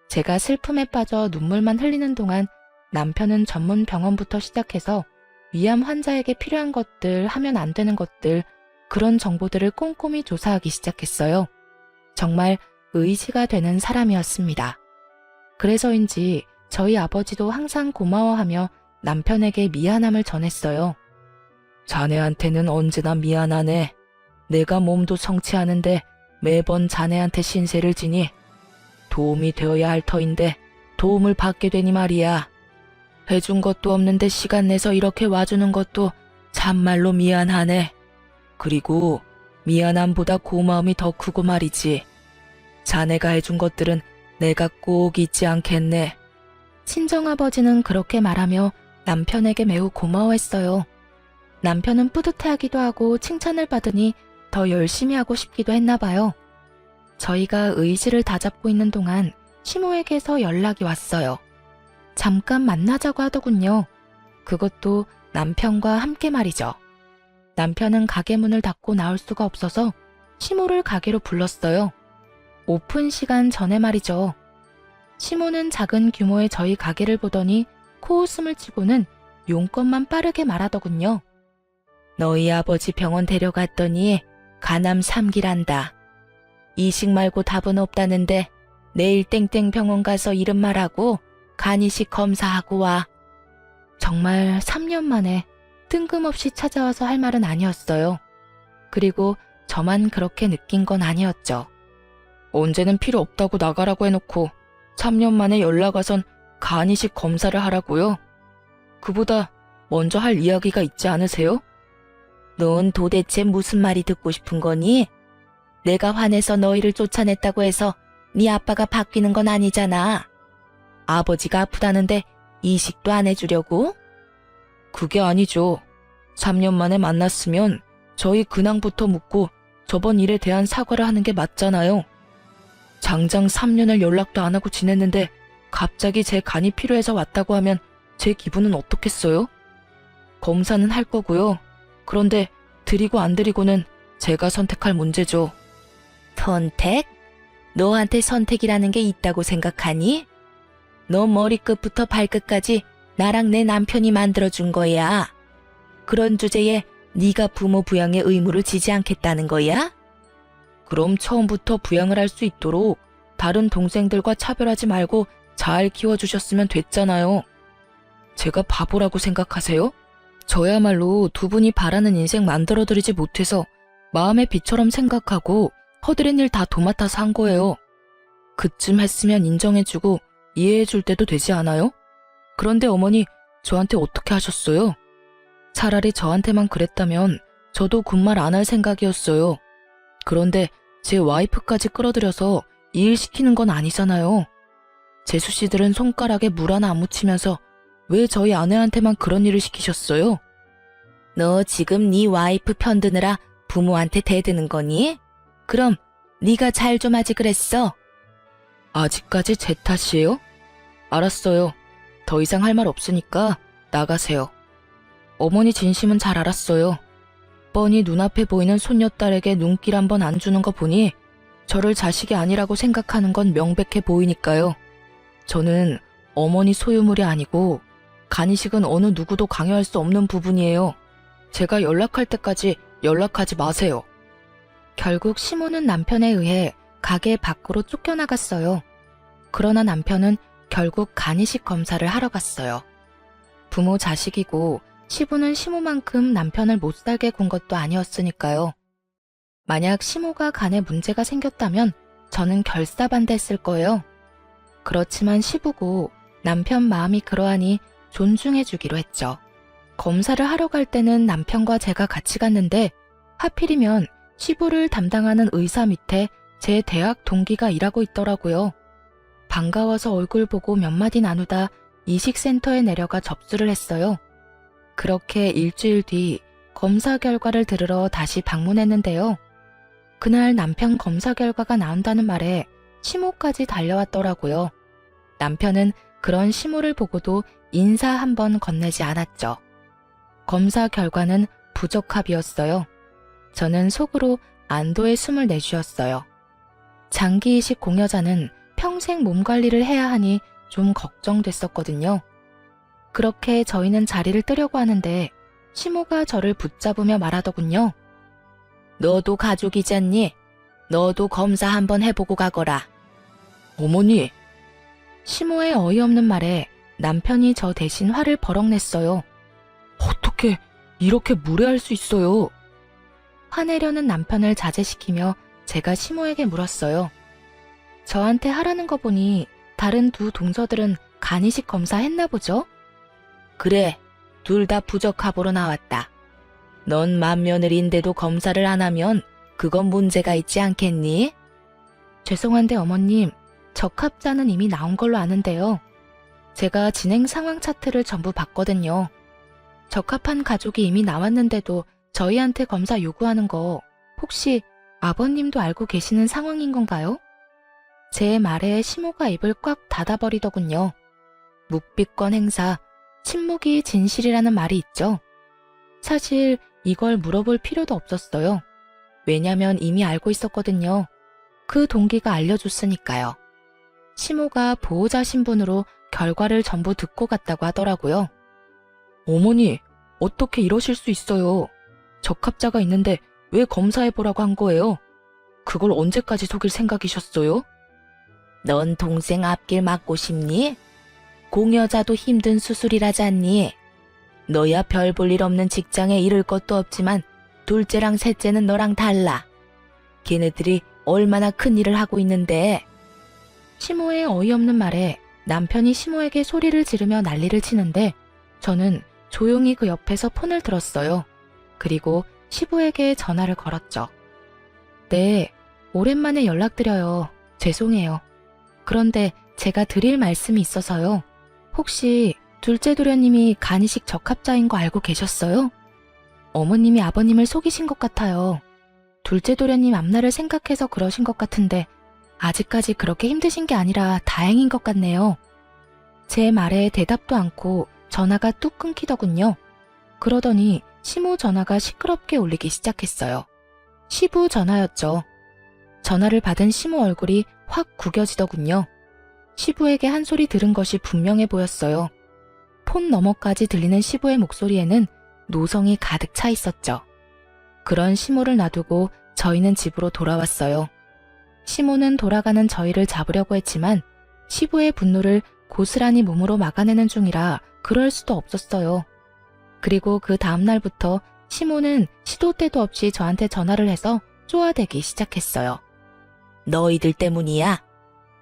A: 제가 슬픔에 빠져 눈물만 흘리는 동안 남편은 전문 병원부터 시작해서 위암 환자에게 필요한 것들, 하면 안 되는 것들, 그런 정보들을 꼼꼼히 조사하기 시작했어요. 정말 의지가 되는 사람이었습니다. 그래서인지 저희 아버지도 항상 고마워하며 남편에게 미안함을 전했어요. 자네한테는 언제나 미안하네. 내가 몸도 성취하는데 매번 자네한테 신세를 지니 도움이 되어야 할 터인데 도움을 받게 되니 말이야. 해준 것도 없는데 시간 내서 이렇게 와주는 것도 참말로 미안하네. 그리고 미안함보다 고마움이 더 크고 말이지. 자네가 해준 것들은 내가 꼭 잊지 않겠네. 친정아버지는 그렇게 말하며 남편에게 매우 고마워했어요. 남편은 뿌듯해하기도 하고 칭찬을 받으니 더 열심히 하고 싶기도 했나 봐요. 저희가 의지를 다잡고 있는 동안 시모에게서 연락이 왔어요. 잠깐 만나자고 하더군요. 그것도 남편과 함께 말이죠. 남편은 가게 문을 닫고 나올 수가 없어서 시모를 가게로 불렀어요. 오픈 시간 전에 말이죠. 시모는 작은 규모의 저희 가게를 보더니 코웃음을 치고는 용건만 빠르게 말하더군요. 너희 아버지 병원 데려갔더니 간암 3기란다. 이식 말고 답은 없다는데 내일 땡땡 병원 가서 이름 말하고 간이식 검사하고 와. 정말 3년 만에 뜬금없이 찾아와서 할 말은 아니었어요. 그리고 저만 그렇게 느낀 건 아니었죠. 언제는 필요 없다고 나가라고 해놓고 3년 만에 연락 와선 간이식 검사를 하라고요? 그보다 먼저 할 이야기가 있지 않으세요? 넌 도대체 무슨 말이 듣고 싶은 거니? 내가 화내서 너희를 쫓아냈다고 해서 네 아빠가 바뀌는 건 아니잖아. 아버지가 아프다는데 이식도 안 해주려고? 그게 아니죠. 3년 만에 만났으면 저희 근황부터 묻고 저번 일에 대한 사과를 하는 게 맞잖아요. 장장 3년을 연락도 안 하고 지냈는데 갑자기 제 간이 필요해서 왔다고 하면 제 기분은 어떻겠어요? 검사는 할 거고요. 그런데 드리고 안 드리고는 제가 선택할 문제죠. 선택? 너한테 선택이라는 게 있다고 생각하니? 너 머리끝부터 발끝까지 나랑 내 남편이 만들어준 거야. 그런 주제에 네가 부모 부양의 의무를 지지 않겠다는 거야? 그럼 처음부터 부양을 할 수 있도록 다른 동생들과 차별하지 말고 잘 키워주셨으면 됐잖아요. 제가 바보라고 생각하세요? 저야말로 두 분이 바라는 인생 만들어드리지 못해서 마음의 비처럼 생각하고 허드렛 일 다 도맡아서 한 거예요. 그쯤 했으면 인정해주고 이해해줄 때도 되지 않아요? 그런데 어머니 저한테 어떻게 하셨어요? 차라리 저한테만 그랬다면 저도 군말 안 할 생각이었어요. 그런데 제 와이프까지 끌어들여서 이 일 시키는 건 아니잖아요. 재수 씨들은 손가락에 물 하나 안 묻히면서 왜 저희 아내한테만 그런 일을 시키셨어요? 너 지금 네 와이프 편드느라 부모한테 대드는 거니? 그럼 네가 잘 좀 하지 그랬어? 아직까지 제 탓이에요? 알았어요. 더 이상 할 말 없으니까 나가세요. 어머니 진심은 잘 알았어요. 뻔히 눈앞에 보이는 손녀딸에게 눈길 한번 안 주는 거 보니 저를 자식이 아니라고 생각하는 건 명백해 보이니까요. 저는 어머니 소유물이 아니고 간이식은 어느 누구도 강요할 수 없는 부분이에요. 제가 연락할 때까지 연락하지 마세요. 결국 시모는 남편에 의해 가게 밖으로 쫓겨나갔어요. 그러나 남편은 결국 간이식 검사를 하러 갔어요. 부모 자식이고 시부는 시모만큼 남편을 못 살게 군 것도 아니었으니까요. 만약 시모가 간에 문제가 생겼다면 저는 결사반대했을 거예요. 그렇지만 시부고 남편 마음이 그러하니 존중해주기로 했죠. 검사를 하러 갈 때는 남편과 제가 같이 갔는데 하필이면 시부를 담당하는 의사 밑에 제 대학 동기가 일하고 있더라고요. 반가워서 얼굴 보고 몇 마디 나누다 이식센터에 내려가 접수를 했어요. 그렇게 일주일 뒤 검사 결과를 들으러 다시 방문했는데요. 그날 남편 검사 결과가 나온다는 말에 시모까지 달려왔더라고요. 남편은 그런 시모를 보고도 인사 한 번 건네지 않았죠. 검사 결과는 부적합이었어요. 저는 속으로 안도의 숨을 내쉬었어요. 장기 이식 공여자는 평생 몸 관리를 해야 하니 좀 걱정됐었거든요. 그렇게 저희는 자리를 뜨려고 하는데 시모가 저를 붙잡으며 말하더군요. 너도 가족이잖니? 너도 검사 한번 해보고 가거라. 어머니! 시모의 어이없는 말에 남편이 저 대신 화를 버럭 냈어요. 어떻게 이렇게 무례할 수 있어요? 화내려는 남편을 자제시키며 제가 시모에게 물었어요. 저한테 하라는 거 보니 다른 두 동서들은 간이식 검사 했나 보죠? 그래, 둘 다 부적합으로 나왔다. 넌 맏며느리인데도 검사를 안 하면 그건 문제가 있지 않겠니? 죄송한데 어머님, 적합자는 이미 나온 걸로 아는데요. 제가 진행 상황 차트를 전부 봤거든요. 적합한 가족이 이미 나왔는데도 저희한테 검사 요구하는 거 혹시 아버님도 알고 계시는 상황인 건가요? 제 말에 시모가 입을 꽉 닫아버리더군요. 묵비권 행사, 침묵이 진실이라는 말이 있죠. 사실 이걸 물어볼 필요도 없었어요. 왜냐면 이미 알고 있었거든요. 그 동기가 알려줬으니까요. 시모가 보호자 신분으로 결과를 전부 듣고 갔다고 하더라고요. 어머니, 어떻게 이러실 수 있어요? 적합자가 있는데 왜 검사해보라고 한 거예요? 그걸 언제까지 속일 생각이셨어요? 넌 동생 앞길 막고 싶니? 공여자도 힘든 수술이라잖니. 너야 별 볼 일 없는 직장에 이를 것도 없지만 둘째랑 셋째는 너랑 달라. 걔네들이 얼마나 큰 일을 하고 있는데. 시모의 어이없는 말에 남편이 시모에게 소리를 지르며 난리를 치는데 저는 조용히 그 옆에서 폰을 들었어요. 그리고 시부에게 전화를 걸었죠. 네, 오랜만에 연락드려요. 죄송해요. 그런데 제가 드릴 말씀이 있어서요. 혹시 둘째 도련님이 간이식 적합자인 거 알고 계셨어요? 어머님이 아버님을 속이신 것 같아요. 둘째 도련님 앞날을 생각해서 그러신 것 같은데 아직까지 그렇게 힘드신 게 아니라 다행인 것 같네요. 제 말에 대답도 않고 전화가 뚝 끊기더군요. 그러더니 시모 전화가 시끄럽게 울리기 시작했어요. 시부 전화였죠. 전화를 받은 시모 얼굴이 확 구겨지더군요. 시부에게 한 소리 들은 것이 분명해 보였어요. 폰 너머까지 들리는 시부의 목소리에는 노성이 가득 차 있었죠. 그런 시모를 놔두고 저희는 집으로 돌아왔어요. 시모는 돌아가는 저희를 잡으려고 했지만 시부의 분노를 고스란히 몸으로 막아내는 중이라 그럴 수도 없었어요. 그리고 그 다음 날부터 시모는 시도 때도 없이 저한테 전화를 해서 쪼아대기 시작했어요. 너희들 때문이야.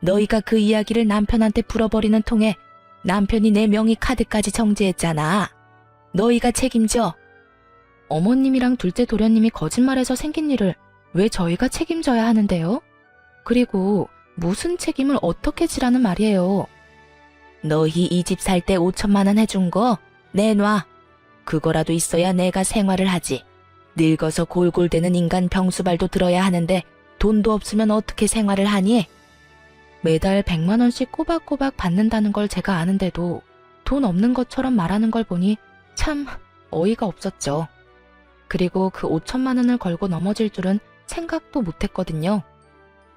A: 너희가 그 이야기를 남편한테 풀어버리는 통에 남편이 내 명의 카드까지 정지했잖아. 너희가 책임져. 어머님이랑 둘째 도련님이 거짓말해서 생긴 일을 왜 저희가 책임져야 하는데요? 그리고 무슨 책임을 어떻게 지라는 말이에요. 너희 이 집 살 때 5천만 원 해준 거 내놔. 그거라도 있어야 내가 생활을 하지. 늙어서 골골대는 인간 병수발도 들어야 하는데 돈도 없으면 어떻게 생활을 하니? 매달 100만 원씩 꼬박꼬박 받는다는 걸 제가 아는데도 돈 없는 것처럼 말하는 걸 보니 참 어이가 없었죠. 그리고 그 5천만 원을 걸고 넘어질 줄은 생각도 못했거든요.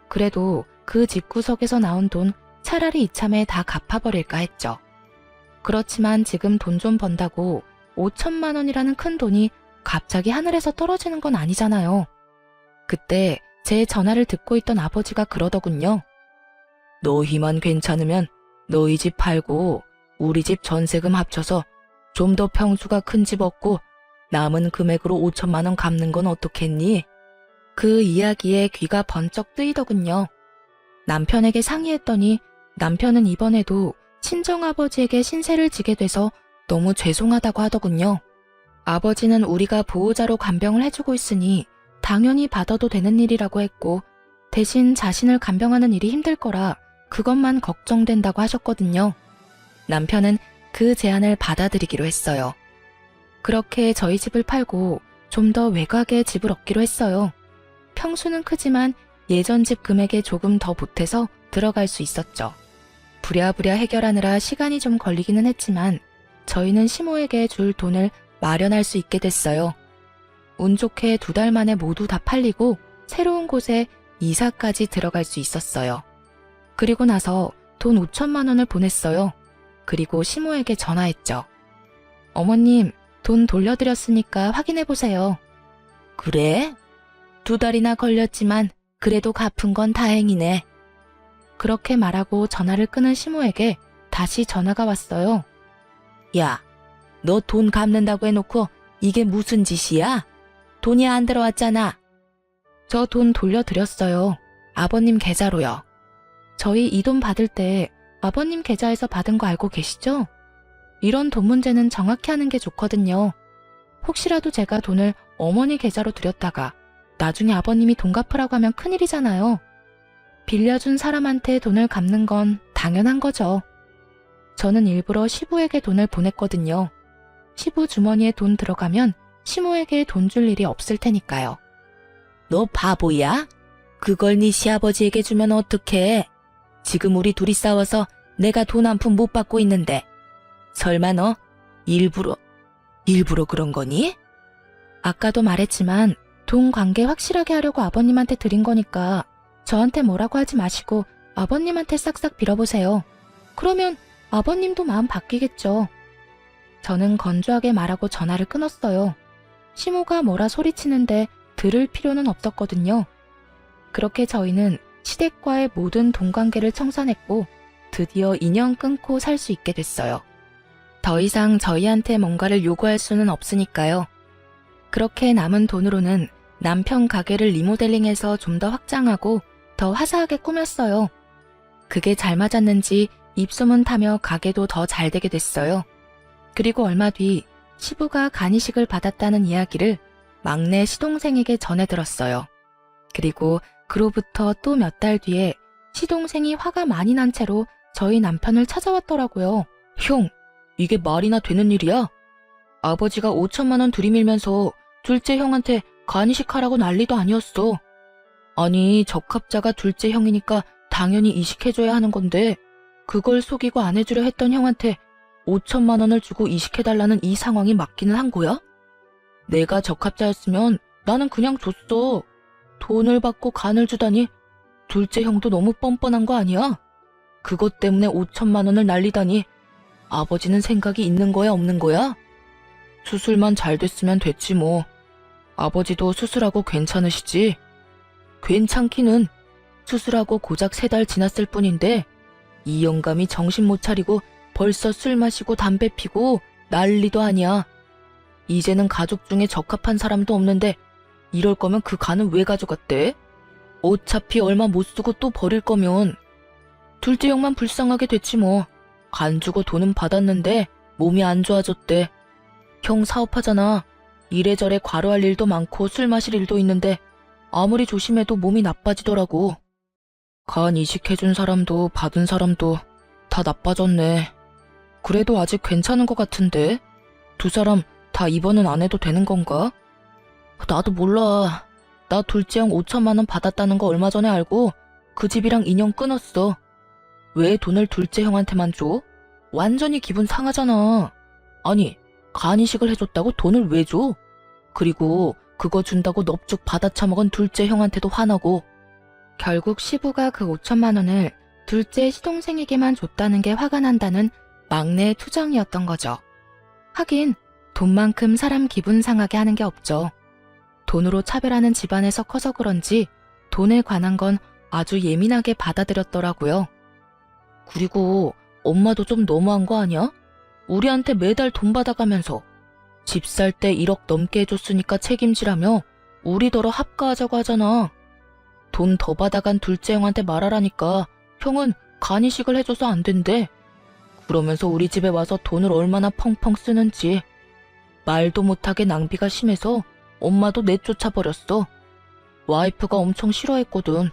A: 그래도 그 집구석에서 나온 돈 차라리 이참에 다 갚아버릴까 했죠. 그렇지만 지금 돈 좀 번다고 5천만 원이라는 큰 돈이 갑자기 하늘에서 떨어지는 건 아니잖아요. 그때 제 전화를 듣고 있던 아버지가 그러더군요. 너희만 괜찮으면 너희 집 팔고 우리 집 전세금 합쳐서 좀 더 평수가 큰 집 얻고 남은 금액으로 5천만 원 갚는 건 어떻겠니? 그 이야기에 귀가 번쩍 뜨이더군요. 남편에게 상의했더니 남편은 이번에도 친정아버지에게 신세를 지게 돼서 너무 죄송하다고 하더군요. 아버지는 우리가 보호자로 간병을 해주고 있으니 당연히 받아도 되는 일이라고 했고 대신 자신을 간병하는 일이 힘들 거라 그것만 걱정된다고 하셨거든요. 남편은 그 제안을 받아들이기로 했어요. 그렇게 저희 집을 팔고 좀 더 외곽에 집을 얻기로 했어요. 평수는 크지만 예전 집 금액에 조금 더 보태서 들어갈 수 있었죠. 부랴부랴 해결하느라 시간이 좀 걸리기는 했지만 저희는 시모에게 줄 돈을 마련할 수 있게 됐어요. 운 좋게 2달 만에 모두 다 팔리고 새로운 곳에 이사까지 들어갈 수 있었어요. 그리고 나서 돈 5천만 원을 보냈어요. 그리고 시모에게 전화했죠. 어머님, 돈 돌려드렸으니까 확인해보세요. 그래? 2달이나 걸렸지만 그래도 갚은 건 다행이네. 그렇게 말하고 전화를 끊은 시모에게 다시 전화가 왔어요. 야, 너 돈 갚는다고 해놓고 이게 무슨 짓이야? 돈이 안 들어왔잖아. 저 돈 돌려드렸어요. 아버님 계좌로요. 저희 이 돈 받을 때 아버님 계좌에서 받은 거 알고 계시죠? 이런 돈 문제는 정확히 하는 게 좋거든요. 혹시라도 제가 돈을 어머니 계좌로 드렸다가 나중에 아버님이 돈 갚으라고 하면 큰일이잖아요. 빌려준 사람한테 돈을 갚는 건 당연한 거죠. 저는 일부러 시부에게 돈을 보냈거든요. 시부 주머니에 돈 들어가면 시모에게 돈 줄 일이 없을 테니까요. 너 바보야? 그걸 네 시아버지에게 주면 어떡해? 지금 우리 둘이 싸워서 내가 돈 한 푼 못 받고 있는데. 설마 너 일부러 그런 거니? 아까도 말했지만 돈 관계 확실하게 하려고 아버님한테 드린 거니까 저한테 뭐라고 하지 마시고 아버님한테 싹싹 빌어보세요. 그러면 아버님도 마음 바뀌겠죠. 저는 건조하게 말하고 전화를 끊었어요. 시모가 뭐라 소리치는데 들을 필요는 없었거든요. 그렇게 저희는 시댁과의 모든 돈 관계를 청산했고 드디어 인연 끊고 살 수 있게 됐어요. 더 이상 저희한테 뭔가를 요구할 수는 없으니까요. 그렇게 남은 돈으로는 남편 가게를 리모델링해서 좀 더 확장하고 더 화사하게 꾸몄어요. 그게 잘 맞았는지 입소문 타며 가게도 더 잘 되게 됐어요. 그리고 얼마 뒤 시부가 간이식을 받았다는 이야기를 막내 시동생에게 전해 들었어요. 그리고 그로부터 또 몇 달 뒤에 시동생이 화가 많이 난 채로 저희 남편을 찾아왔더라고요. 형, 이게 말이나 되는 일이야? 아버지가 5천만 원 들이밀면서 둘째 형한테 간이식 하라고 난리도 아니었어. 아니, 적합자가 둘째 형이니까 당연히 이식해줘야 하는 건데 그걸 속이고 안 해주려 했던 형한테 5천만 원을 주고 이식해달라는 이 상황이 맞기는 한 거야? 내가 적합자였으면 나는 그냥 줬어. 돈을 받고 간을 주다니 둘째 형도 너무 뻔뻔한 거 아니야? 그것 때문에 5천만 원을 날리다니 아버지는 생각이 있는 거야 없는 거야? 수술만 잘 됐으면 됐지 뭐. 아버지도 수술하고 괜찮으시지? 괜찮기는 수술하고 고작 3달 지났을 뿐인데 이 영감이 정신 못 차리고 벌써 술 마시고 담배 피고 난리도 아니야. 이제는 가족 중에 적합한 사람도 없는데 이럴 거면 그 간은 왜 가져갔대? 어차피 얼마 못 쓰고 또 버릴 거면 둘째 형만 불쌍하게 됐지 뭐. 간 주고 돈은 받았는데 몸이 안 좋아졌대. 형 사업하잖아. 이래저래 과로할 일도 많고 술 마실 일도 있는데 아무리 조심해도 몸이 나빠지더라고. 간 이식해준 사람도 받은 사람도 다 나빠졌네. 그래도 아직 괜찮은 것 같은데? 두 사람 다 입원은 안 해도 되는 건가? 나도 몰라. 나 둘째 형 5천만 원 받았다는 거 얼마 전에 알고 그 집이랑 인연 끊었어. 왜 돈을 둘째 형한테만 줘? 완전히 기분 상하잖아. 아니, 간이식을 해줬다고 돈을 왜 줘? 그리고 그거 준다고 넙죽 받아쳐먹은 둘째 형한테도 화나고. 결국 시부가 그 5천만 원을 둘째 시동생에게만 줬다는 게 화가 난다는 막내의 투정이었던 거죠. 하긴 돈만큼 사람 기분 상하게 하는 게 없죠. 돈으로 차별하는 집안에서 커서 그런지 돈에 관한 건 아주 예민하게 받아들였더라고요. 그리고 엄마도 좀 너무한 거 아니야? 우리한테 매달 돈 받아가면서 집 살 때 1억 넘게 해줬으니까 책임지라며 우리더러 합가하자고 하잖아. 돈 더 받아간 둘째 형한테 말하라니까 형은 간이식을 해줘서 안 된대. 그러면서 우리 집에 와서 돈을 얼마나 펑펑 쓰는지. 말도 못하게 낭비가 심해서 엄마도 내쫓아버렸어. 와이프가 엄청 싫어했거든.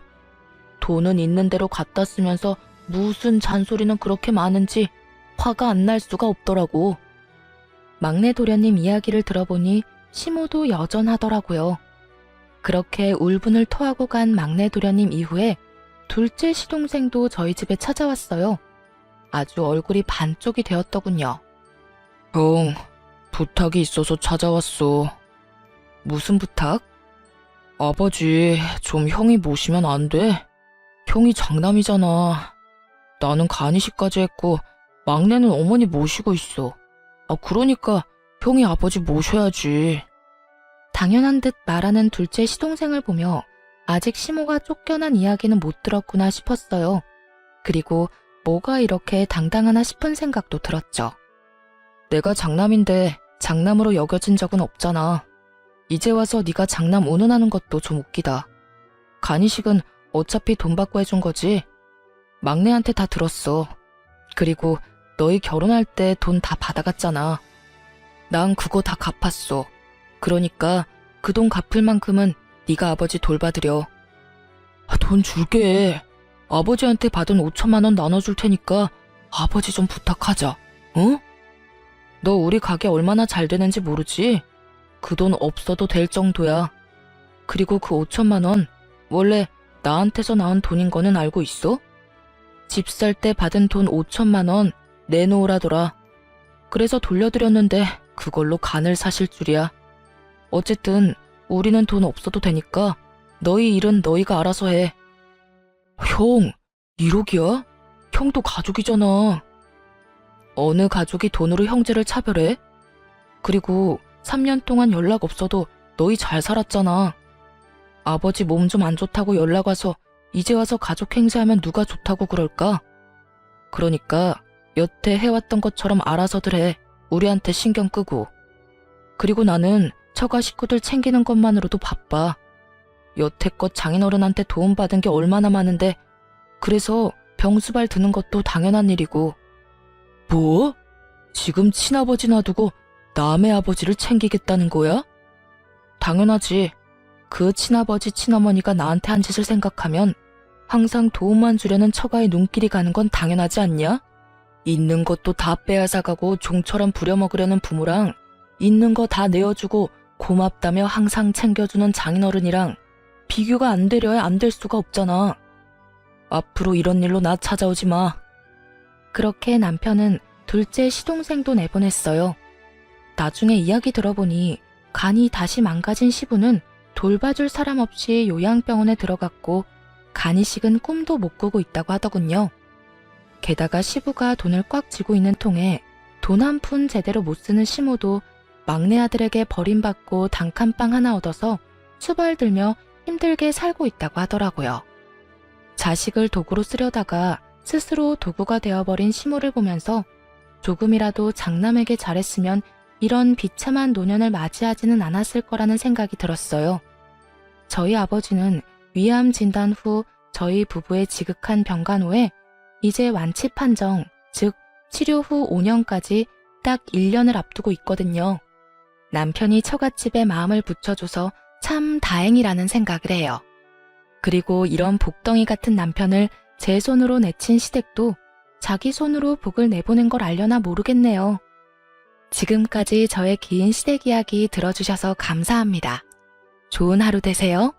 A: 돈은 있는 대로 갖다 쓰면서 무슨 잔소리는 그렇게 많은지 화가 안 날 수가 없더라고. 막내 도련님 이야기를 들어보니 시모도 여전하더라고요. 그렇게 울분을 토하고 간 막내 도련님 이후에 둘째 시동생도 저희 집에 찾아왔어요. 아주 얼굴이 반쪽이 되었더군요. 형, 부탁이 있어서 찾아왔어. 무슨 부탁? 아버지, 좀 형이 모시면 안 돼? 형이 장남이잖아. 나는 간이식까지 했고 막내는 어머니 모시고 있어. 그러니까 형이 아버지 모셔야지. 당연한 듯 말하는 둘째 시동생을 보며 아직 시모가 쫓겨난 이야기는 못 들었구나 싶었어요. 그리고 뭐가 이렇게 당당하나 싶은 생각도 들었죠. 내가 장남인데 장남으로 여겨진 적은 없잖아. 이제 와서 네가 장남 운운하는 것도 좀 웃기다. 간이식은 어차피 돈 받고 해준 거지. 막내한테 다 들었어. 그리고 너희 결혼할 때 돈 다 받아갔잖아. 난 그거 다 갚았어. 그러니까 그 돈 갚을 만큼은 네가 아버지 돌봐드려. 돈 줄게. 아버지한테 받은 5천만 원 나눠줄 테니까 아버지 좀 부탁하자. 응? 너 우리 가게 얼마나 잘 되는지 모르지? 그 돈 없어도 될 정도야. 그리고 그 5천만 원 원래 나한테서 나온 돈인 거는 알고 있어? 집 살 때 받은 돈 5천만 원 내놓으라더라. 그래서 돌려드렸는데 그걸로 간을 사실 줄이야. 어쨌든 우리는 돈 없어도 되니까 너희 일은 너희가 알아서 해. 형, 1억이야? 형도 가족이잖아. 어느 가족이 돈으로 형제를 차별해? 그리고 3년 동안 연락 없어도 너희 잘 살았잖아. 아버지 몸 좀 안 좋다고 연락 와서 이제 와서 가족 행세하면 누가 좋다고 그럴까? 그러니까 여태 해왔던 것처럼 알아서들 해. 우리한테 신경 끄고. 그리고 나는 처가 식구들 챙기는 것만으로도 바빠. 여태껏 장인어른한테 도움받은 게 얼마나 많은데 그래서 병수발 드는 것도 당연한 일이고. 뭐? 지금 친아버지 놔두고 남의 아버지를 챙기겠다는 거야? 당연하지. 그 친아버지 친어머니가 나한테 한 짓을 생각하면 항상 도움만 주려는 처가의 눈길이 가는 건 당연하지 않냐? 있는 것도 다 빼앗아가고 종처럼 부려먹으려는 부모랑 있는 거 다 내어주고 고맙다며 항상 챙겨주는 장인어른이랑 비교가 안 되려야 안 될 수가 없잖아. 앞으로 이런 일로 나 찾아오지 마. 그렇게 남편은 둘째 시동생도 내보냈어요. 나중에 이야기 들어보니 간이 다시 망가진 시부는 돌봐줄 사람 없이 요양병원에 들어갔고 간이 식은 꿈도 못 꾸고 있다고 하더군요. 게다가 시부가 돈을 꽉 쥐고 있는 통에 돈 한 푼 제대로 못 쓰는 시모도 막내 아들에게 버림받고 단칸방 하나 얻어서 수발들며 힘들게 살고 있다고 하더라고요. 자식을 도구로 쓰려다가 스스로 도구가 되어버린 시모를 보면서 조금이라도 장남에게 잘했으면 이런 비참한 노년을 맞이하지는 않았을 거라는 생각이 들었어요. 저희 아버지는 위암 진단 후 저희 부부의 지극한 병간호에 이제 완치 판정, 즉 치료 후 5년까지 딱 1년을 앞두고 있거든요. 남편이 처갓집에 마음을 붙여줘서 참 다행이라는 생각을 해요. 그리고 이런 복덩이 같은 남편을 제 손으로 내친 시댁도 자기 손으로 복을 내보낸 걸 알려나 모르겠네요. 지금까지 저의 긴 시댁 이야기 들어주셔서 감사합니다. 좋은 하루 되세요.